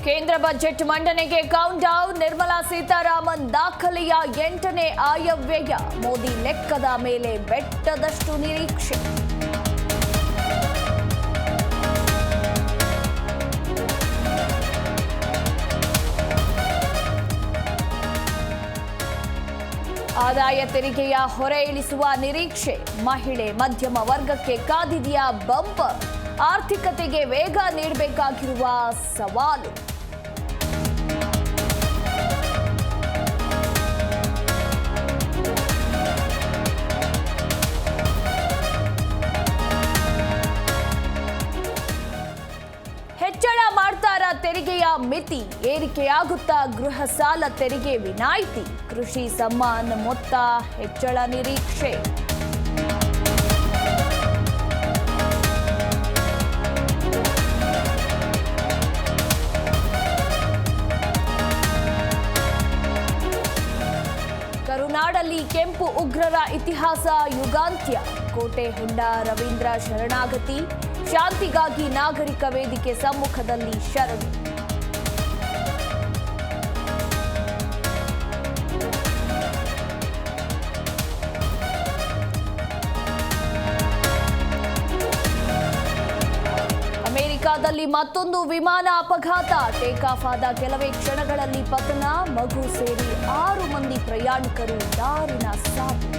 ಕೇಂದ್ರ ಬಜೆಟ್ ಮಂಡನೆಗೆ count down. Nirmala Sitharaman ದಾಖಲೆಯ 8ನೇ ಆಯವ್ಯಯ. ಮೋದಿ ಲೆಕ್ಕದ ಮೇಲೆ ಬೆಟ್ಟದಷ್ಟು ನಿರೀಕ್ಷೆ. ಆದಾಯ ತೆರಿಗೆಯ ಹೊರೆ ಇಳಿಸುವ ನಿರೀಕ್ಷೆ. ಮಹಿಳೆ ಮಧ್ಯಮ ವರ್ಗಕ್ಕೆ ಕಾದಿದೆಯಾ ಬಂಪರ್. ಆರ್ಥಿಕತೆಗೆ ವೇಗ ನೀಡಬೇಕಾಗಿರುವ ಸವಾಲು. ಹೆಚ್ಚಳ ಮಾಡ್ತಾರ ತೆರಿಗೆಯ ಮಿತಿ. ಏರಿಕೆಯಾಗುತ್ತಾ ಗೃಹ ಸಾಲ ತೆರಿಗೆ ವಿನಾಯಿತಿ. ಕೃಷಿ ಸಮ್ಮಾನ್ ಮೊತ್ತ ಹೆಚ್ಚಳ ನಿರೀಕ್ಷೆ. ಕರುನಾಡಲ್ಲಿ ಕೆಂಪು ಉಗ್ರರ ಇತಿಹಾಸ ಯುಗಾಂತ್ಯ. ಕೋಟೆ ಹೊಂಡ ರವೀಂದ್ರ ಶರಣಾಗತಿ. ಶಾಂತಿಗಾಗಿ ನಾಗರಿಕ ವೇದಿಕೆ ಸಮ್ಮುಖದಲ್ಲಿ ಶರಣು. ಅಮೆರಿಕಾದಲ್ಲಿ ಮತ್ತೊಂದು ವಿಮಾನ ಅಪಘಾತ. ಟೇಕ್ ಆಫ್ ಆದ ಕೆಲವೇ ಕ್ಷಣಗಳಲ್ಲಿ ಪತನ. ಮಗು ಸೇರಿ 6 ಮಂದಿ ಪ್ರಯಾಣಿಕರು ದಾರುಣ ಸಾವು.